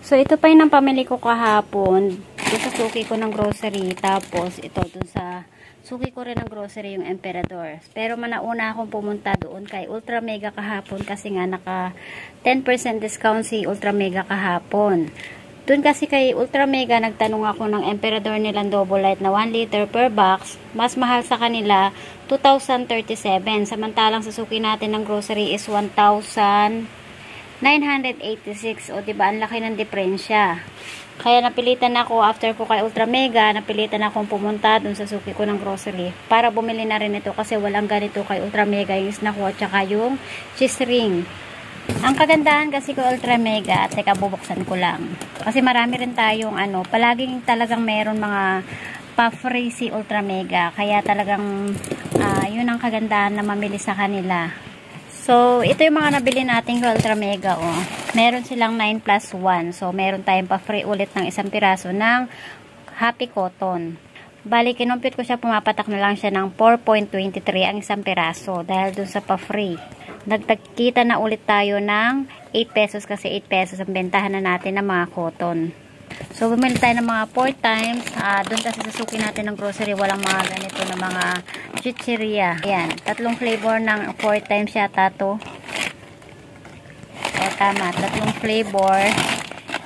So, ito pa yung pamili ko kahapon. Dito sa suki ko ng grocery. Tapos, ito dun sa suki ko rin ng grocery yung Emperador. Pero manauna akong pumunta doon kay Ultra Mega kahapon kasi nga naka 10% discount si Ultra Mega kahapon. Doon kasi kay Ultra Mega nagtanong ako ng Emperador nilang Double Light na 1 liter per box. Mas mahal sa kanila 2,037. Samantalang sa suki natin ng grocery is 1,986. O diba, ang laki ng diferensya. Kaya napilitan ako, after ko kay Ultra Mega, napilitan akong pumunta dun sa suki ko ng grocery para bumili na rin ito kasi walang ganito kay Ultra Mega, yung snack ko at saka yung cheese ring. Ang kagandahan kasi ko Ultra Mega, teka bubuksan ko lang. Kasi marami rin tayong palaging talagang meron mga pa-free si Ultra Mega. Kaya talagang yun ang kagandahan na mamili sa kanila. So, ito yung mga nabili natin kay Ultra Mega, oh. Meron silang 9+1. So, meron tayong pa-free ulit ng isang piraso ng Happy Cotton. Bali, kinumpit ko siya, pumapatak na lang siya ng 4.23 ang isang piraso dahil dun sa pa-free. Nagtagkita na ulit tayo ng 8 pesos kasi 8 pesos ang bentahan na natin ng mga cotton. So, bumili tayo ng mga 4 times. Doon kasi sa suki natin ng grocery, walang mga ganito na mga chicheria. Ayan, tatlong flavor ng 4 times yata to. Tama, tatlong flavor.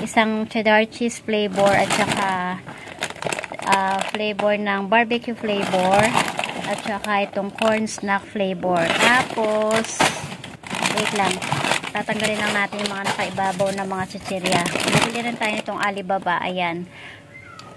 Isang cheddar cheese flavor at saka flavor ng barbecue flavor. At saka itong corn snack flavor. Tapos, wait lang. Tatanggalin lang natin yung mga nakaibabaw na mga chicheria. Nabili rin tayo nitong Alibaba. Ayan.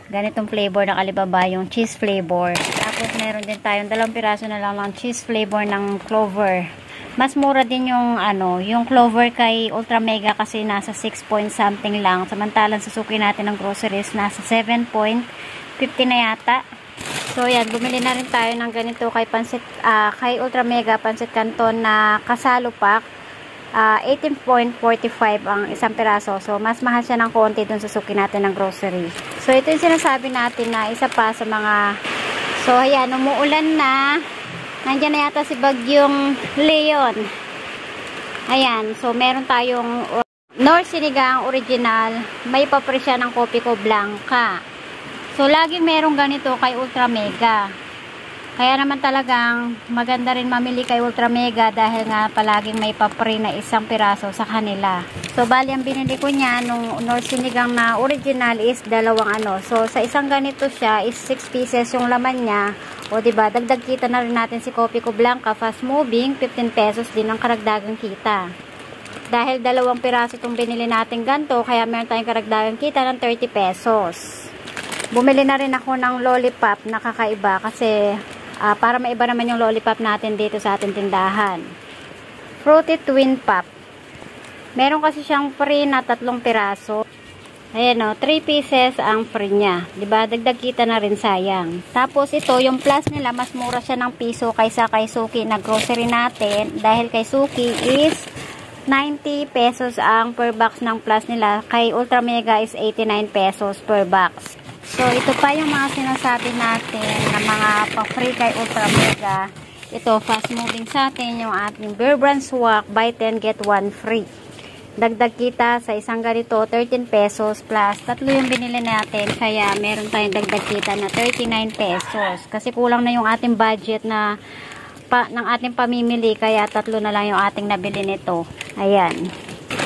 Ganitong flavor ng Alibaba, yung cheese flavor. Tapos, meron din tayong 2 piraso na lang ng cheese flavor ng Clover. Mas mura din yung yung Clover kay Ultra Mega kasi nasa 6 point something lang. Samantalang sa suki natin ng groceries, nasa 7.50 na yata. So, yan. Bumili na rin tayo ng ganito kay kay Ultra Mega Pancit Canton na kasalo pack. 18.45 ang isang piraso. So, mas mahal siya ng konti dun sa suki natin ng grocery. So, ito yung sinasabi natin na isa pa sa mga... So, ayan. Umuulan na. Nandiyan na yata si Bagyong Leon. Ayan. So, meron tayong North Sinigang Original. May papresya ng Kopiko Blanca. So, laging merong ganito kay Ultra Mega. Kaya naman talagang maganda rin mamili kay Ultra Mega dahil nga palaging may pa-free na isang piraso sa kanila. So, bali ang binili ko niya nung North Sinigang na original is dalawang So, sa isang ganito siya is 6 pieces yung laman niya. O, diba, dagdag kita na rin natin si Kopiko Blanca, fast moving, 15 pesos din ang karagdagang kita. Dahil dalawang piraso itong binili natin ganito, kaya meron tayong karagdagang kita ng 30 pesos. Bumili na rin ako ng lollipop na kakaiba kasi para maiba naman yung lollipop natin dito sa ating tindahan. Fruity Twin Pop. Meron kasi siyang free na 3 piraso. Ayan o, 3 pieces ang free niya. Diba? Dagdag kita na rin, sayang. Tapos ito, yung plus nila, mas mura siya ng piso kaysa kay Suki na grocery natin. Dahil kay Suki is 90 pesos ang per box ng plus nila. Kay Ultra Mega is 89 pesos per box. So, ito pa yung mga sinasabi natin na mga pa-free kay Ultra Mega. Ito, fast moving sa atin yung ating Bear Brand Swak, buy 10 get 1 free. Dagdag kita sa isang ganito, 13 pesos plus. 3 yung binili natin, kaya meron tayong dagdag kita na 39 pesos. Kasi kulang na yung ating budget na ng ating pamimili, kaya 3 na lang yung ating nabili nito. Ayan.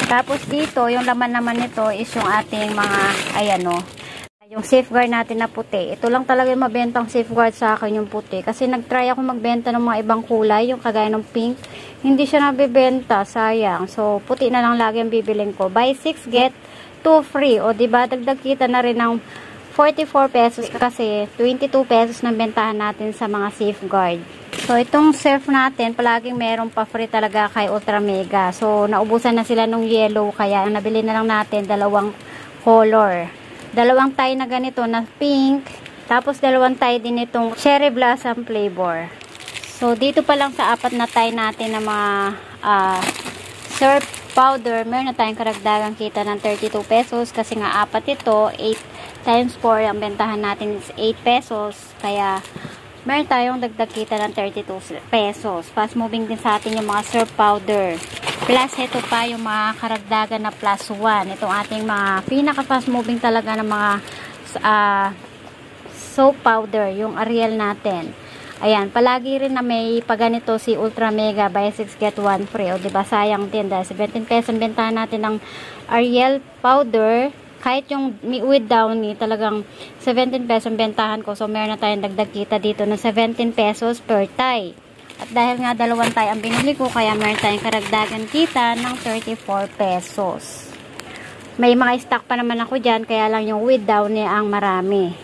Tapos dito, yung laman naman nito is yung ating mga, ayan o. Yung safeguard natin na puti. Ito lang talaga yung mabentang safeguard sa akin, yung puti. Kasi nag-try ako magbenta ng mga ibang kulay, yung kagaya ng pink. Hindi siya nabibenta, sayang. So, puti na lang lagi ang bibilin ko. Buy 6, get 2 free. O, diba, dagdag kita na rin ng 44 pesos kasi 22 pesos ng bentahan natin sa mga safeguard. So, itong surf natin, palaging merong pa free talaga kay Ultra Mega. So, naubusan na sila nung yellow, kaya ang nabili na lang natin, 2 color. 2 tie na ganito na pink. Tapos 2 tie din itong cherry blossom flavor. So, dito pa lang sa 4 na tie natin na mga surf powder, meron na tayong karagdagang kita ng 32 pesos. Kasi nga 4 ito, 8 times 4, ang bentahan natin is 8 pesos. Kaya, meron tayong dagdag kita ng 32 pesos. Fast moving din sa atin yung mga surf powder. Plus, ito pa yung mga karagdagan na plus 1. Itong ating mga pinaka-fast moving talaga ng mga soap powder, yung Ariel natin. Ayan, palagi rin na may paganito si Ultra Mega buy 6 get 1 free. O, diba, sayang din dahil 17 pesos ang bentahan natin ng Ariel powder. Kahit yung with Downy, talagang 17 pesos ang bentahan ko. So, meron na tayong dagdag kita dito na 17 pesos per tie. At dahil nga dalawang tie ang binili ko, kaya meron tayong karagdagan kita ng 34 pesos. May mga stock pa naman ako dyan, kaya lang yung with Downy ang marami.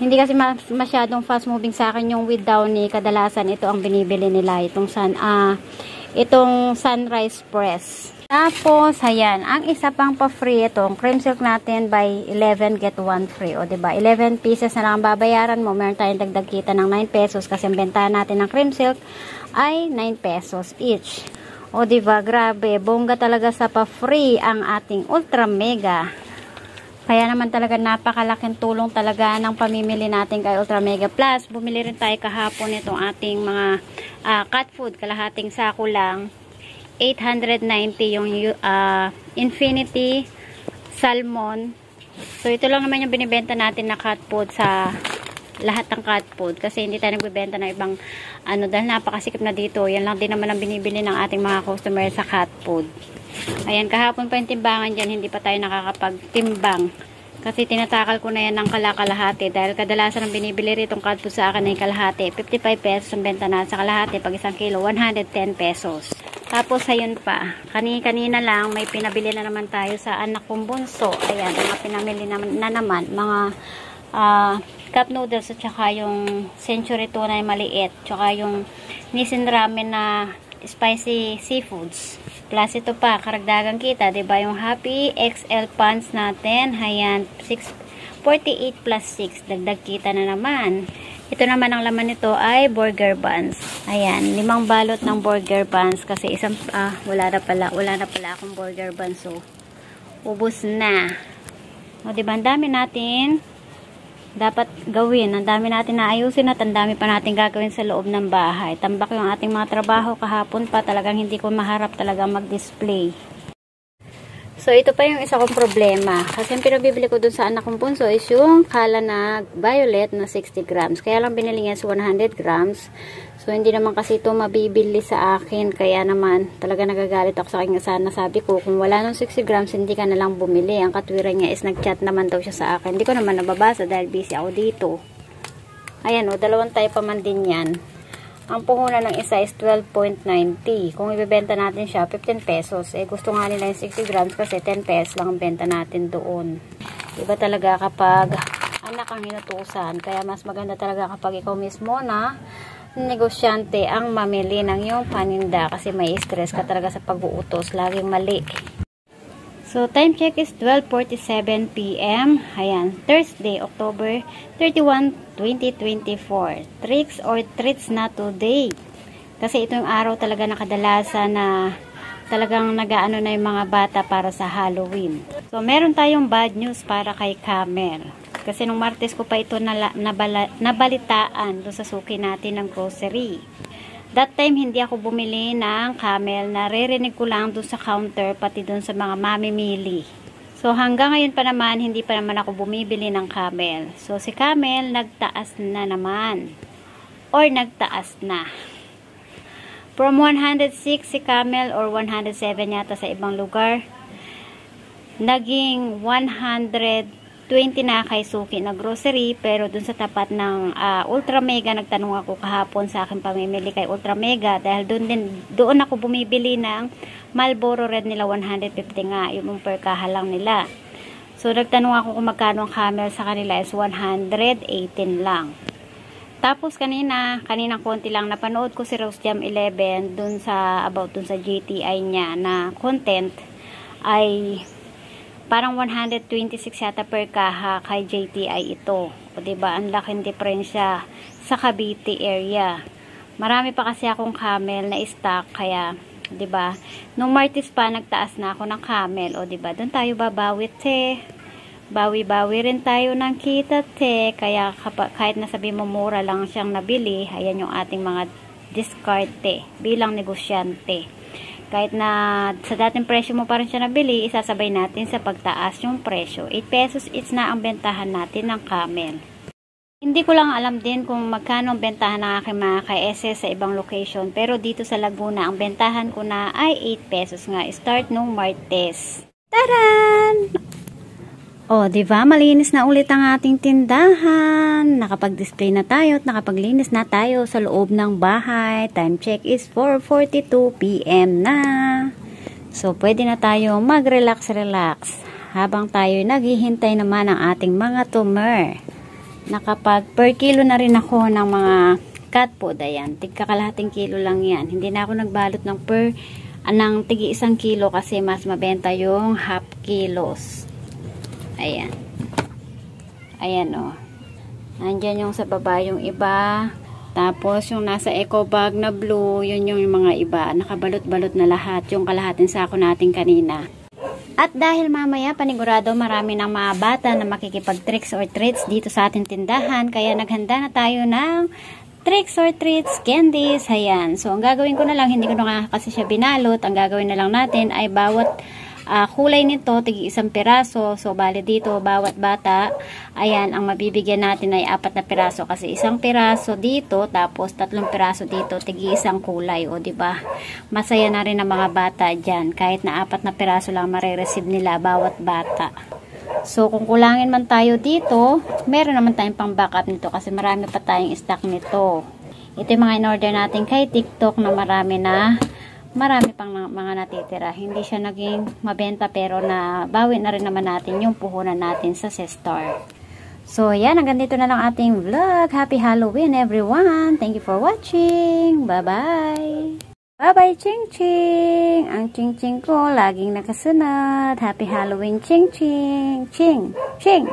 Hindi kasi masyadong fast moving sa akin yung with Downy. Kadalasan ito ang binibili nila, itong Sunrise Press. Tapos, ayan, ang isa pang pa-free itong cream silk natin by 11 get 1 free. O, diba? 11 pieces na lang ang babayaran mo. Meron tayong dagdag kita ng 9 pesos kasi ang bentahan natin ng cream silk ay 9 pesos each. O, diba? Grabe. Bongga talaga sa pa-free ang ating Ultra Mega. Kaya naman talaga napakalaking tulong talaga ng pamimili natin kay Ultra Mega Plus. Bumili rin tayo kahapon itong ating mga cat food. Kalahating sako lang. 890 yung Infinity Salmon. So, ito lang naman yung binibenta natin na cat food sa lahat ng cat food. Kasi hindi tayo nagbibenta ng ibang dahil napakasikip na dito. Yan lang din naman ang binibili ng ating mga customer sa cat food. Ayan, kahapon pa yung timbangan dyan. Hindi pa tayo nakakapagtimbang. Kasi tinatakal ko na yan ng kalakalahati. Dahil kadalasan ang binibili rito cat food sa akin ay kalahati. 55 pesos ang benta na sa kalahati. Pag isang kilo, 110 pesos. Tapos, ayun pa. Kanina lang, may pinabili na naman tayo sa anak kong bunso. Ayan, mga pinamili na naman. Mga cup noodles at saka yung century tuna na maliit. Tsaka yung Nissin ramen na spicy seafoods. Plus, ito pa, karagdagan kita. Diba yung Happy XL pants natin. Ayan, 48 plus 6. Dagdag kita na naman. Ito naman ang laman nito ay burger buns. Ayan, 5 balot ng burger buns kasi isang wala na pala akong burger buns. So, ubos na. O, diba, ang dami natin dapat gawin. Ang dami natin na ayusin at ang dami pa natin gagawin sa loob ng bahay. Tambak yung ating mga trabaho kahapon pa. Talagang hindi ko maharap talaga mag-display. So, ito pa yung isa kong problema. Kasi yung pinabibili ko dun sa anak kong bunso is yung kala na violet na 60 grams. Kaya lang binili niya sa 100 grams. So, hindi naman kasi ito mabibili sa akin. Kaya naman, talaga nagagalit ako sa akin. Sana sabi ko, kung wala nung 60 grams, hindi ka na lang bumili. Ang katwiran niya is nag-chat naman daw siya sa akin. Hindi ko naman nababasa dahil busy ako dito. Ayan o, dalawang tayo pa man din yan. Ang puhunan ng isa is 12.90. Kung ibebenta natin siya, 15 pesos. Eh, gusto nga nila yung 60 grams kasi 10 pesos lang ang benta natin doon. Iba talaga kapag anak ang hinutusan. Kaya mas maganda talaga kapag ikaw mismo na negosyante ang mamili ng iyong paninda. Kasi may stress ka talaga sa pag-uutos. Laging mali. So, time check is 12:47 p.m. Ayan, Thursday, October 31, 2024. Tricks or treats na today. Kasi ito yung araw talaga na kadalasan na talagang nagaano na yung mga bata para sa Halloween. So, meron tayong bad news para kay Camel. Kasi nung Martes ko pa ito nabalitaan doon sa suki natin ng grocery. That time, hindi ako bumili ng Camel. Naririnig ko lang doon sa counter, pati doon sa mga mamimili. So, hanggang ngayon pa naman, hindi pa naman ako bumibili ng Camel. So, si Camel, nagtaas na naman. Or, nagtaas na. From 106 si Camel, or 107 yata sa ibang lugar, naging 120 na kay suki na grocery, pero dun sa tapat ng Ultra Mega, nagtanong ako kahapon sa akin pamimili kay Ultra Mega dahil doon ako bumibili ng Marlboro Red nila 150 nga, yung per kahalang nila. So nagtanong ako kung magkano ang Camel sa kanila is 118 lang. Tapos kanina konti lang napanood ko si Rose Jam 11 dun sa GTI niya na content ay parang 126 yata per kaha kay JTI ito. O diba, ang laking diferensya sa Cavite area. Marami pa kasi akong Camel na stock, kaya, diba, nung Martes pa, nagtaas na ako ng Camel. O diba, doon tayo babawi, te. Bawi-bawi rin tayo ng kita, te. Kaya, kahit nasabi mo mura lang siyang nabili, ayan yung ating mga diskarte bilang negosyante. Kahit na sa dating presyo mo pa rin siya nabili, isasabay natin sa pagtaas yung presyo. 8 pesos each na ang bentahan natin ng camel. Hindi ko lang alam din kung magkano ang bentahan ng aking mga ka-SS sa ibang location. Pero dito sa Laguna, ang bentahan ko na ay 8 pesos nga. Start nung Martes. Taran! O, diba? Malinis na ulit ang ating tindahan. Nakapag-display na tayo at nakapaglinis na tayo sa loob ng bahay. Time check is 4:42 PM na. So, pwede na tayo mag-relax-relax habang tayo naghihintay naman ng ating mga tumer. Nakapag per kilo na rin ako ng mga cat food. Ayan, tigkakalahating kilo lang yan. Hindi na ako nagbalot ng ng tigi 1 kilo kasi mas mabenta yung half kilos. Ayan. Ayan o. Nandyan yung sa baba yung iba. Tapos yung nasa eco bag na blue, yun yung mga iba. Nakabalot-balot na lahat. Yung kalahating sako natin kanina. At dahil mamaya panigurado marami ng mga bata na makikipag tricks or treats dito sa ating tindahan. Kaya naghanda na tayo ng tricks or treats, candies. Ayan. So ang gagawin ko na lang, hindi ko na kasi siya binalot. Ang gagawin na lang natin ay bawat kulay nito, tigi 1 piraso. So, bali dito, bawat bata, ayan, ang mabibigyan natin ay 4 na piraso. Kasi 1 piraso dito, tapos 3 piraso dito, tigi 1 kulay. O, diba? Masaya na rin ang mga bata dyan. Kahit na 4 na piraso lang marireceive nila, bawat bata. So, kung kulangin man tayo dito, meron naman tayong pang backup nito kasi marami pa tayong stock nito. Ito yung mga in-order natin kay TikTok na marami pang mga natitira. Hindi siya naging mabenta pero nabawi na rin naman natin yung puhunan natin sa Sestar. So, yan. Hanggang dito na lang ating vlog. Happy Halloween, everyone. Thank you for watching. Bye-bye. Bye-bye, Ching-Ching. Ang Ching-Ching ko laging nakasunod. Happy Halloween, Ching-Ching. Ching. Ching.